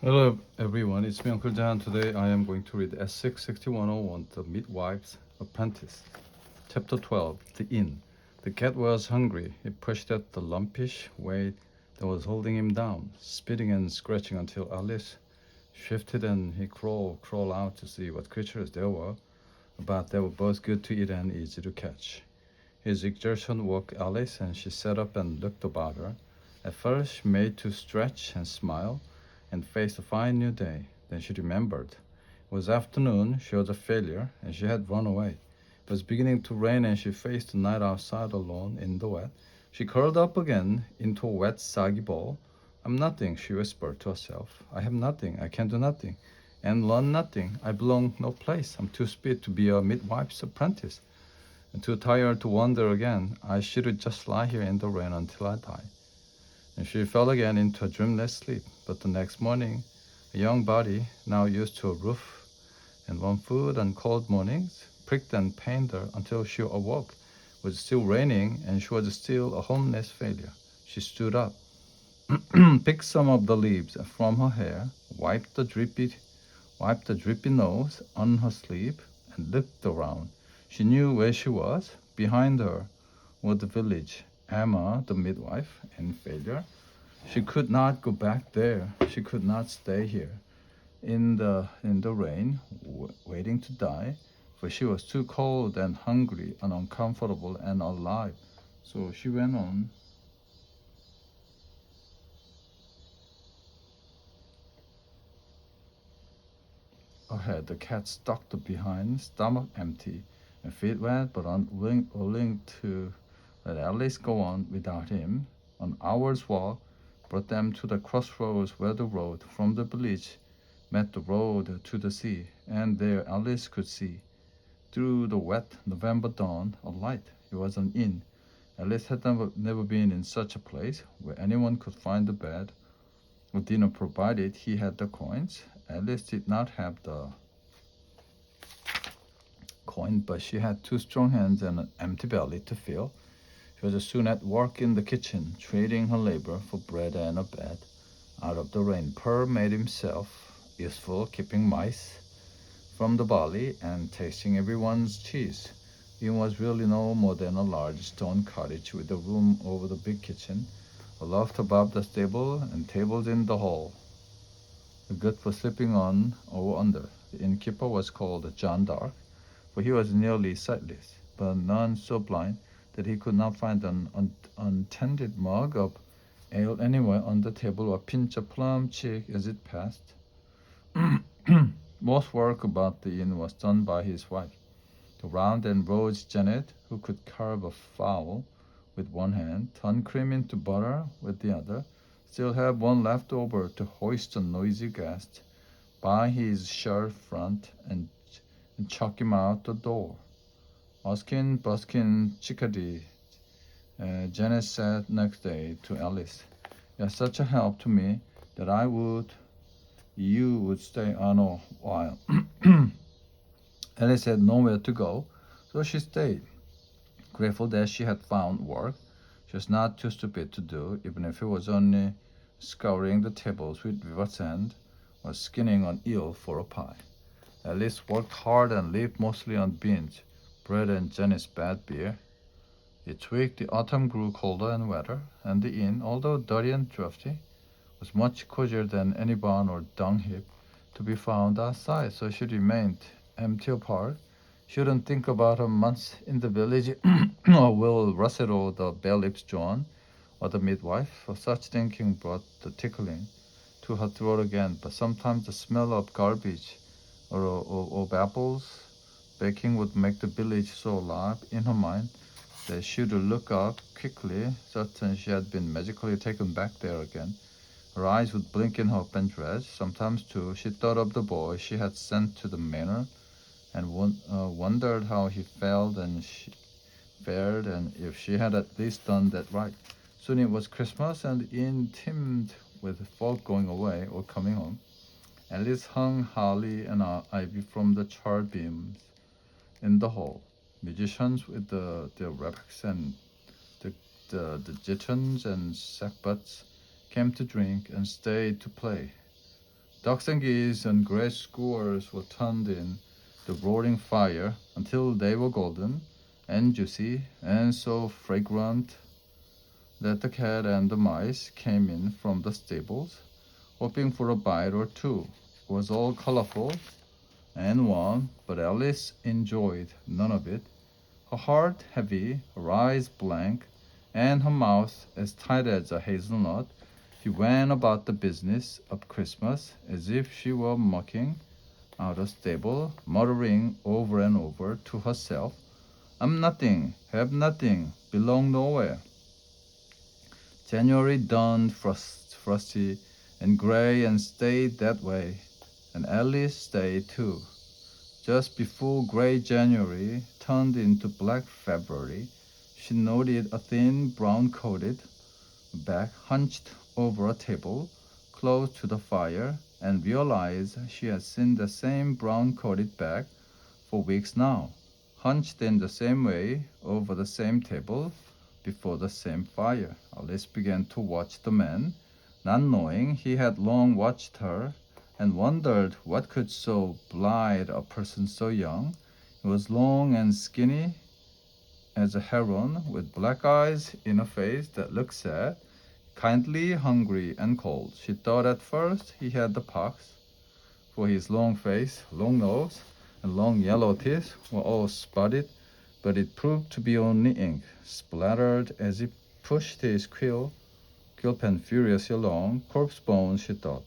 Hello everyone, it's me Uncle Dan. Today I am going to read S6 6101, The Midwife's Apprentice. Chapter 12, The Inn. The cat was hungry. He pushed at the lumpish weight that was holding him down, spitting and scratching until Alice shifted and he crawled out to see what creatures there were, but they were both good to eat and easy to catch. His exertion woke Alice and she sat up and looked about her. At first she made to stretch and smile and face a fine new day. Then she remembered. It was afternoon, she was a failure, and she had run away. It was beginning to rain and she faced the night outside alone in the wet. She curled up again into a wet, soggy ball. I'm nothing, she whispered to herself. I have nothing, I can do nothing, and learn nothing. I belong no place. I'm too stupid to be a midwife's apprentice, and too tired to wander again. I should just lie here in the rain until I die. And she fell again into a dreamless sleep. But the next morning, a young body, now used to a roof and warm food on cold mornings, pricked and pained her until she awoke. It was still raining, and she was still a homeless failure. She stood up, picked some of the leaves from her hair, wiped the drippy nose on her sleeve, and looked around. She knew where she was. Behind her was the village, Emma, the midwife, and failure. She could not go back there. She could not stay here in the rain, waiting to die, for she was too cold and hungry and uncomfortable and alive. So she went on ahead. The cat stalked behind, stomach empty, and feet wet, but unwilling to let Alice go on without him. An hour's walk brought them to the crossroads where the road from the village met the road to the sea, and there Alice could see, through the wet November dawn, a light. It was an inn. Alice had never been in such a place where anyone could find a bed or dinner provided he had the coins. Alice did not have the coin, but she had two strong hands and an empty belly to fill. She was soon at work in the kitchen, trading her labor for bread and a bed. Out of the rain, Pearl made himself useful, keeping mice from the barley and tasting everyone's cheese. It was really no more than a large stone cottage with a room over the big kitchen, a loft above the stable, and tables in the hall, good for sleeping on or under. The innkeeper was called John Dark, for he was nearly sightless, but none so blind that he could not find an untended mug of ale anywhere on the table or pinch a plum cheek as it passed. Most work about the inn was done by his wife, the round and rose Janet, who could carve a fowl with one hand, turn cream into butter with the other, still have one left over to hoist a noisy guest by his shirt front and chuck him out the door. Buskin, buskin, chickadee, Janet said next day to Alice. You're such a help to me that you would stay on a while. Alice had nowhere to go, so she stayed, grateful that she had found work. She was not too stupid to do, even if it was only scouring the tables with river sand or skinning an eel for a pie. Alice worked hard and lived mostly on beans, bread, and Jenny's bad beer. Each week the autumn grew colder and wetter, and the inn, although dirty and drafty, was much cozier than any barn or dung heap to be found outside, so she remained empty apart. She wouldn't think about her months in the village or Will Russell or the bailiff's John or the midwife, for such thinking brought the tickling to her throat again. But sometimes the smell of garbage or of apples baking would make the village so alive in her mind that she would look up quickly, certain she had been magically taken back there again. Her eyes would blink in her open dress. Sometimes, too, she thought of the boy she had sent to the manor and wondered how he felt and she fared, and if she had at least done that right. Soon it was Christmas, and the inn teemed with folk going away or coming home. Alice hung holly and ivy from the charred beams in the hall. Musicians with their rabbits and the jittons and sackbuts came to drink and stayed to play. Ducks and geese and gray skewers were turned in the roaring fire until they were golden and juicy and so fragrant that the cat and the mice came in from the stables, hoping for a bite or two. It was all colorful and warm, but Alice enjoyed none of it. Her heart heavy, her eyes blank, and her mouth as tight as a hazelnut, she went about the business of Christmas as if she were mucking out a stable, muttering over and over to herself, I'm nothing, have nothing, belong nowhere. January dawned frosty and gray and stayed that way, and Alice stayed too. Just before gray January turned into black February, she noted a thin, brown-coated back hunched over a table close to the fire and realized she had seen the same brown-coated back for weeks now, hunched in the same way over the same table before the same fire. Alice began to watch the man, not knowing he had long watched her, and wondered what could so blind a person so young. He was long and skinny as a heron, with black eyes in a face that looked sad, kindly, hungry, and cold. She thought at first he had the pox, for his long face, long nose, and long yellow teeth were all spotted, but it proved to be only ink, splattered as he pushed his quill pen furiously along. Corpse bones, she thought.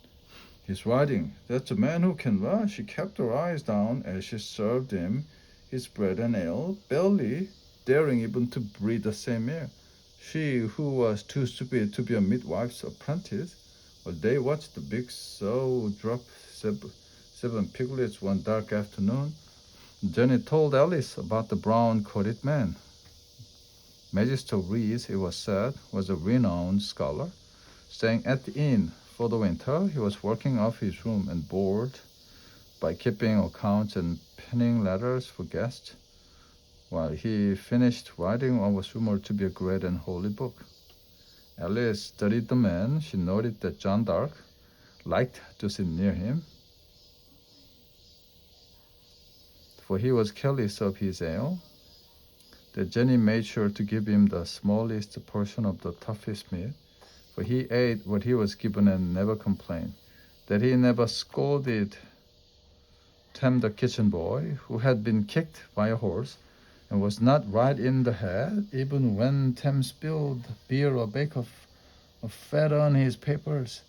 He's writing. That's a man who can run. She kept her eyes down as she served him his bread and ale, barely daring even to breathe the same air. She, who was too stupid to be a midwife's apprentice, one day watched the big sow drop seven piglets one dark afternoon. Jenny told Alice about the brown-coated man. Magister Rees, it was said, was a renowned scholar, staying at the inn for the winter. He was working off his room and board by keeping accounts and penning letters for guests, while he finished writing what was rumored to be a great and holy book. Alice studied the man. She noted that John d'Arc liked to sit near him, for he was careless of his ale, that Jenny made sure to give him the smallest portion of the toughest meat, for he ate what he was given and never complained, that he never scolded Tem the kitchen boy, who had been kicked by a horse and was not right in the head, even when Tem spilled beer or bake of fat on his papers,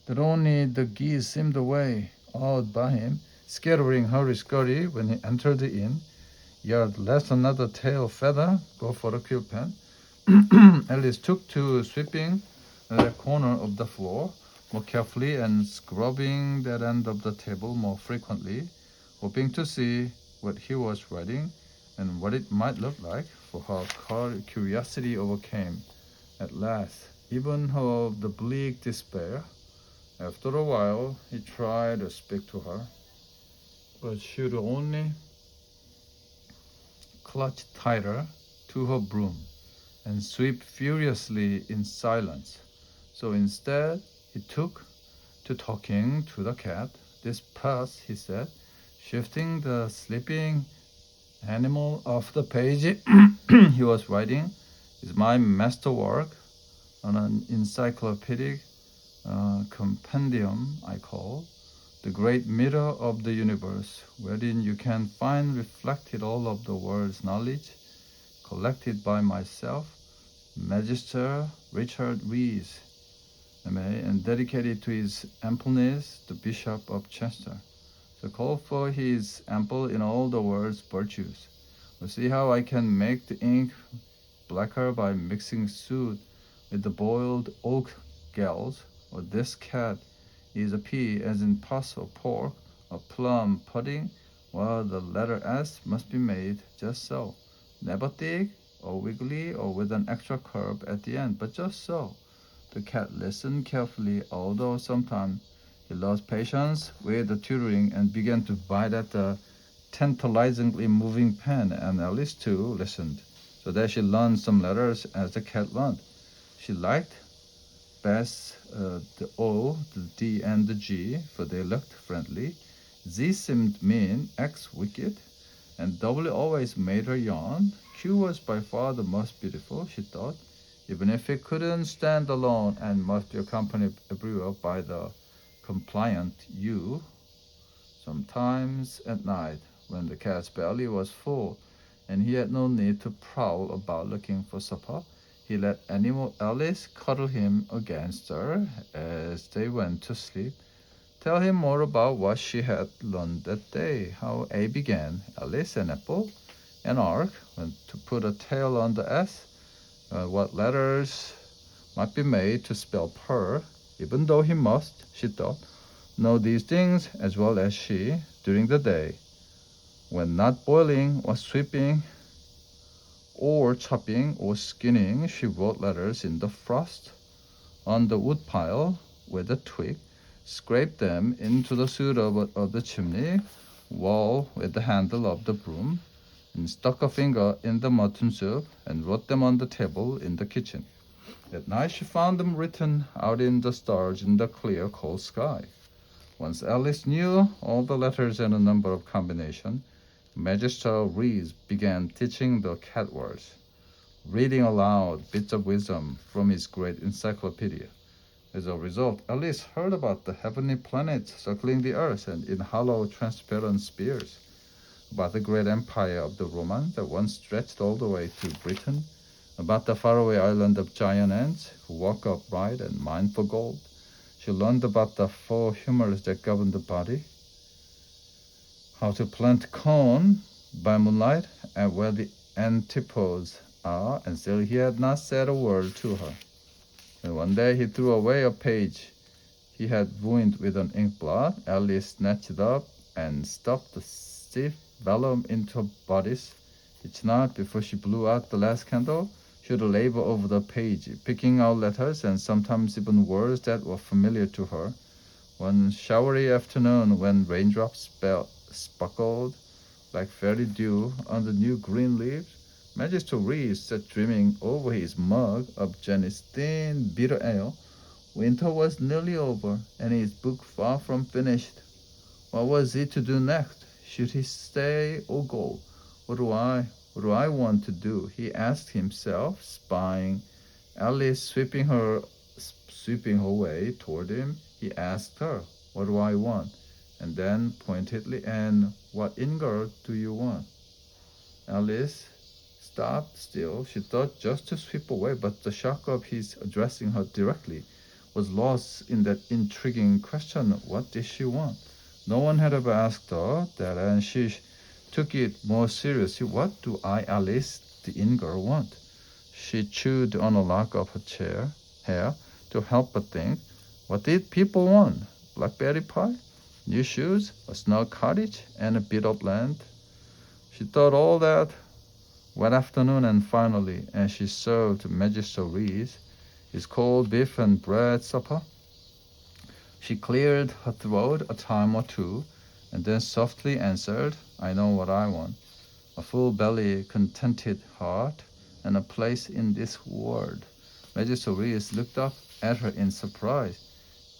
that only the geese seemed away, awed by him, scattering hurry-scurry when he entered the inn. Yard lest another tail feather go for the quill pen. Alice took to sweeping the corner of the floor more carefully and scrubbing that end of the table more frequently, hoping to see what he was writing and what it might look like, for her curiosity overcame at last even her the bleak despair. After a while he tried to speak to her, but she would only clutch tighter to her broom and sweep furiously in silence. So instead, he took to talking to the cat. This puss, he said, shifting the sleeping animal off the page he was writing, is my masterwork on an encyclopedic compendium I call the great mirror of the universe, wherein you can find reflected all of the world's knowledge collected by myself, Magister Richard Rees, MA, and dedicated to his ampleness, the Bishop of Chester. So call for his ample in all the world's virtues. We'll see how I can make the ink blacker by mixing soot with the boiled oak galls, or this cat is a P as in pus or pork, a plum pudding, while the letter S must be made just so, never thick or wiggly or with an extra curve at the end, but just so. The cat listened carefully, although sometimes he lost patience with the tutoring and began to bite at the tantalizingly moving pen, and Alice too listened, so that she learned some letters as the cat learned. She liked best the O, the D, and the G, for they looked friendly. Z seemed mean, X wicked, and W always made her yawn. Q was by far the most beautiful, she thought, even if it couldn't stand alone and must be accompanied everywhere by the compliant U. Sometimes at night, when the cat's belly was full and he had no need to prowl about looking for supper, he let animal Alice cuddle him against her as they went to sleep, tell him more about what she had learned that day, how A began, Alice, an apple, an ark, when to put a tail on the S, what letters might be made to spell purr, even though he must, she thought, know these things as well as she during the day. When not boiling or sweeping or chopping or skinning, she wrote letters in the frost on the woodpile with a twig, scraped them into the soot of the chimney wall with the handle of the broom, and stuck a finger in the mutton soup and wrote them on the table in the kitchen. At night she found them written out in the stars in the clear, cold sky. Once Alice knew all the letters and a number of combinations, Magister Rees began teaching the cat words, reading aloud bits of wisdom from his great encyclopedia. As a result, Alice heard about the heavenly planets circling the earth and in hollow, transparent spheres, about the great empire of the Romans that once stretched all the way to Britain, about the faraway island of giant ants who walk upright and mine for gold. She learned about the four humors that govern the body, how to plant corn by moonlight, and where the antipodes are, and still he had not said a word to her. And one day he threw away a page he had ruined with an ink blot. Alice snatched it up and stuffed the stiff vellum into her bodice. Each night, before she blew out the last candle, she would labor over the page, picking out letters and sometimes even words that were familiar to her. One showery afternoon, when raindrops sparkled like fairy dew on the new green leaves, Magister Rees sat dreaming over his mug of Jenny's thin, bitter ale. Winter was nearly over, and his book far from finished. What was he to do next? Should he stay or go? What do I want to do? He asked himself, spying Alice sweeping her way toward him. He asked her, "What do I want?" And then pointedly, "And what Inger do you want?" Alice stopped still. She thought just to sweep away, but the shock of his addressing her directly was lost in that intriguing question. What did she want? No one had ever asked her that, and she took it more seriously. What do I, Alice, the Inger, want? She chewed on a lock of her hair to help but think. What did people want? Blackberry pie? New shoes? A snug cottage? And a bit of land? She thought all that one afternoon, and finally, as she served Magister Rees his cold beef and bread supper, she cleared her throat a time or two, and then softly answered, "I know what I want. A full belly, contented heart, and a place in this world." Magister Rees looked up at her in surprise.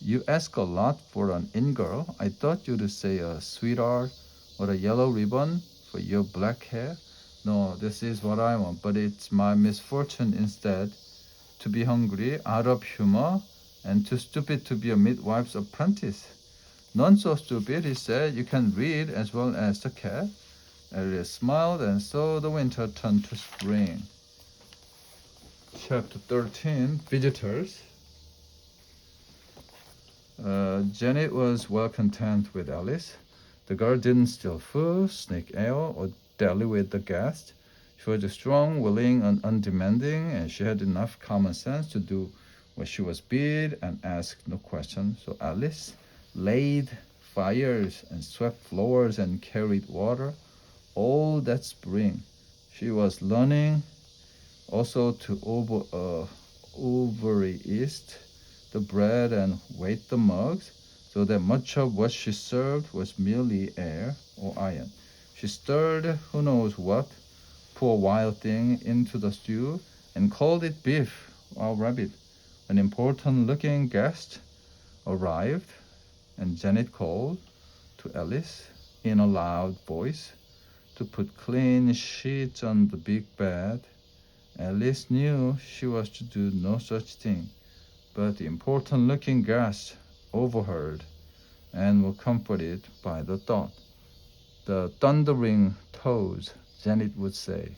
"You ask a lot for an in-girl. I thought you'd say a sweetheart or a yellow ribbon for your black hair. No, this is what I want, but it's my misfortune instead to be hungry, out of humor, and too stupid to be a midwife's apprentice." "None so stupid," he said. "You can read as well as the cat." Alice smiled, and so the winter turned to spring. Chapter 13, Visitors. Janet was well content with Alice. The girl didn't steal food, sneak ale, or dally with the guests. She was strong, willing, and undemanding, and she had enough common sense to do what she was bid and ask no questions. So Alice laid fires and swept floors and carried water all that spring. She was learning also to ovary yeast the bread and weight the mugs, so that much of what she served was merely air or iron. She stirred who knows what, poor wild thing, into the stew, and called it beef or rabbit. An important-looking guest arrived, and Janet called to Alice in a loud voice to put clean sheets on the big bed. Alice knew she was to do no such thing, but the important-looking guest overheard and were comforted by the thought. The thundering toes, Janet would say.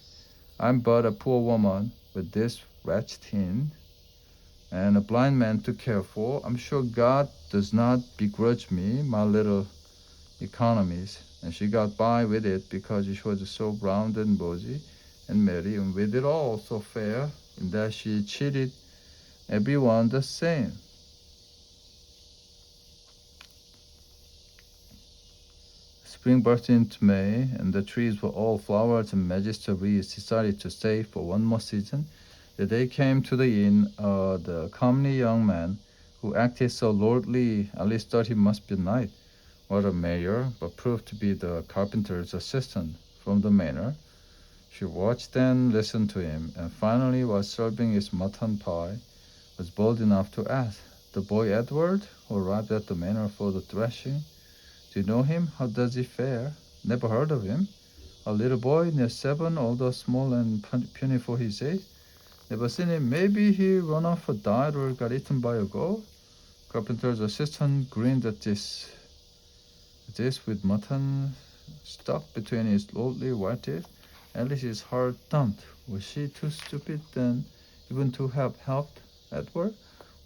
I'm but a poor woman with this wretched hin and a blind man to care for. I'm sure God does not begrudge me my little economies. And she got by with it because she was so round and rosy and merry, and with it all so fair in that she treated everyone the same. Spring burst into May, and the trees were all flowers, and Magister Reese decided to stay for one more season. The day came to the inn. The comely young man who acted so lordly, Alice thought he must be a knight or a mayor, but proved to be the carpenter's assistant from the manor. She watched and listened to him, and finally, while serving his mutton pie, was bold enough to ask, "The boy Edward, who arrived at the manor for the threshing, do you know him? How does he fare?" "Never heard of him." "A little boy near 7, although small and puny for his age." "Never seen him. Maybe he run off or died or got eaten by a goat." Carpenter's assistant grinned at this with mutton stuck between his lordly white teeth. Alice's heart thumped. Was she too stupid then even to have helped Edward?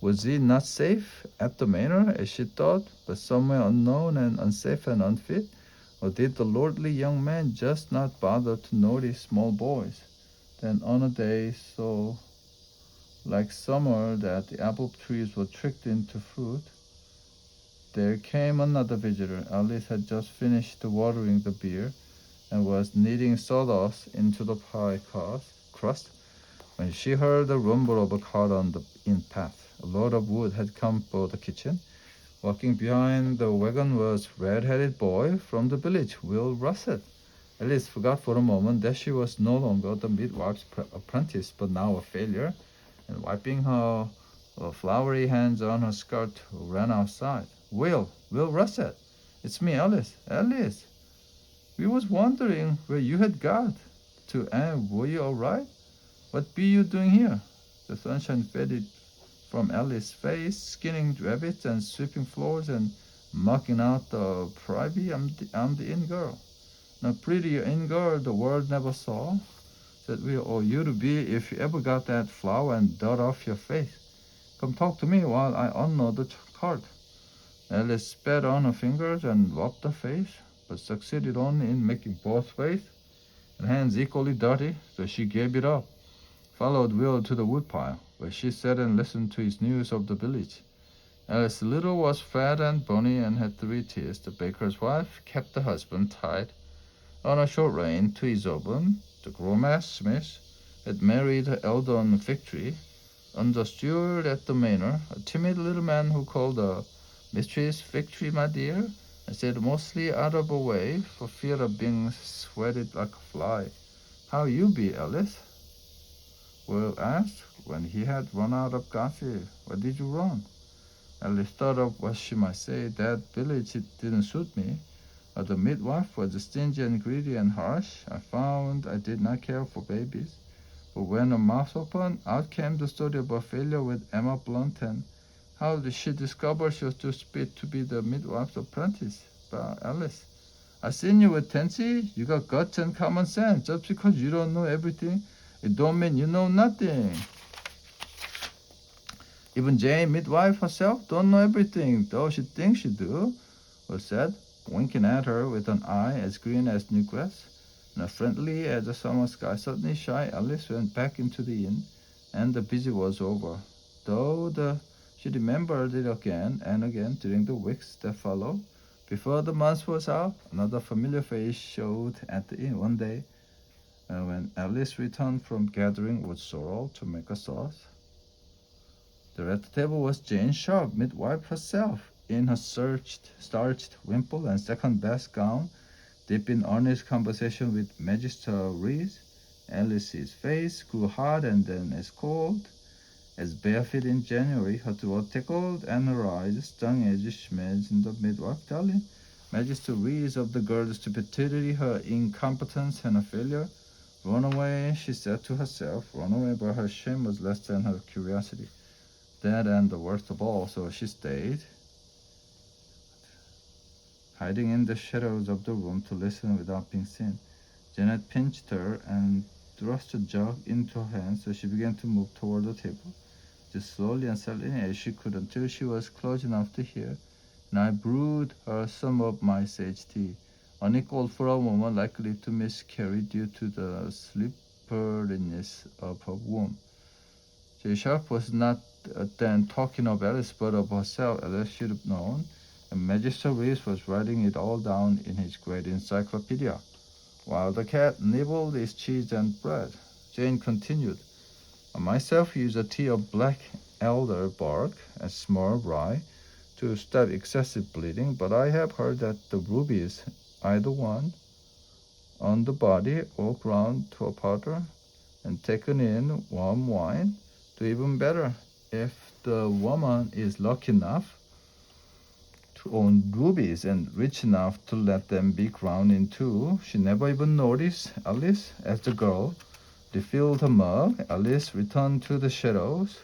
Was he not safe at the manor, as she thought, but somewhere unknown and unsafe and unfit? Or did the lordly young man just not bother to notice small boys? Then on a day so like summer that the apple trees were tricked into fruit, there came another visitor. Alice had just finished watering the beer and was kneading sawdust into the pie crust when she heard the rumble of a cart on the inn path. A load of wood had come for the kitchen. Walking behind the wagon was a red-headed boy from the village, Will Russet. Alice forgot for a moment that she was no longer the midwife's apprentice, but now a failure, and wiping her floury hands on her skirt, ran outside. Will Russet, it's me, Alice. Alice, we was wondering where you had got to, and were you all right? What be you doing here? The sunshine faded from Alice's face, skinning rabbits and sweeping floors and mucking out the privy. I'm the inn girl. Now prettier inn girl the world never saw, said we all you to be if you ever got that flour and dirt off your face. Come talk to me while I unload the cart. Alice spat on her fingers and rubbed her face, but succeeded only in making both face and hands equally dirty, so she gave it up. Followed Will to the woodpile, where she sat and listened to his news of the village. Alice Little was fat and bony and had 3 teeth. The baker's wife kept the husband tied on a short rein to his oven. The Gromass Smith had married her Eldon Victory under steward at the manor, a timid little man who called her Mistress Victory, my dear, and stayed mostly out of her way for fear of being sweated like a fly. How you be, Alice? Will asked when he had run out of gossip. Where did you run? Alice thought of what she might say. That village, it didn't suit me. The midwife was stingy and greedy and harsh. I found I did not care for babies. But when her mouth opened, out came the story of her failure with Emma Blunt and how did she discover she was too stupid to be the midwife's apprentice. But Alice, I seen you with Tansy. You got guts and common sense. Just because you don't know everything, it don't mean you know nothing. Even Jane, midwife herself, don't know everything, though she thinks she do, was said, winking at her with an eye as green as new grass and as friendly as a summer sky. Suddenly shy Alice went back into the inn, and the visit was over, though she remembered it again and again during the weeks that followed. Before the month was out, another familiar face showed at the inn one day when Alice returned from gathering wood sorrel to make a sauce. There at the table was Jane Sharp, midwife herself, in her starched wimple and second-best gown, deep in earnest conversation with Magister Reese. Alice's face grew hard and then as cold As barefoot in January, her throat tickled and her eyes stung as she imagined the midwife telling Magister Reese of the girl's stupidity, her incompetence, and her failure. Run away, she said to herself. Run away, but her shame was less than her curiosity. That and the worst of all, so she stayed, hiding in the shadows of the room to listen without being seen. Janet pinched her and thrust a jug into her hand, so she began to move toward the table, just slowly and silently as she could until she was close enough to hear. And I brewed her some of my sage tea, unequaled for a woman likely to miscarry due to the slipperiness of her womb. J. Sharp was not then talking of Alice, but of herself. Alice should have known, and Magister Reese was writing it all down in his great encyclopedia. While the cat nibbled his cheese and bread, Jane continued, I myself use a tea of black elder bark and small rye to stop excessive bleeding, but I have heard that the rubies, either one on the body or ground to a powder and taken in warm wine, do even better. If the woman is lucky enough to own rubies and rich enough to let them be ground into, she never even noticed Alice. As the girl refilled her mug, Alice returned to the shadows.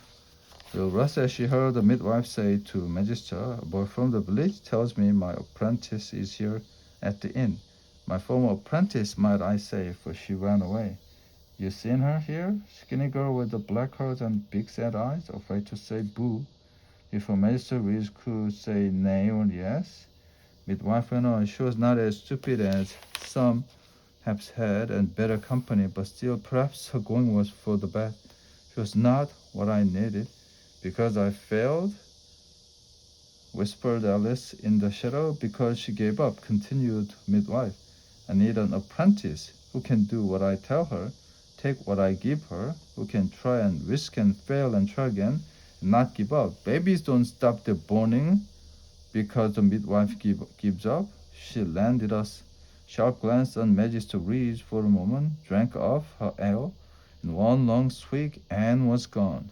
Will Russ, as she heard the midwife say to Magister, a boy from the village tells me my apprentice is here at the inn. My former apprentice, might I say, for she ran away. You seen her here? Skinny girl with the black curls and big sad eyes, afraid to say boo. If her Magister Reese could say nay or yes. Midwife went on, she was not as stupid as some have had and better company, but still perhaps her going was for the best. She was not what I needed. Because I failed, whispered Alice in the shadow. Because she gave up, continued midwife. I need an apprentice who can do what I tell her, take what I give her, who can try and risk and fail and try again, and not give up. Babies don't stop their burning because the midwife gives up. She landed a sharp glance on Magister Reese for a moment, drank off her ale in one long swig, and was gone.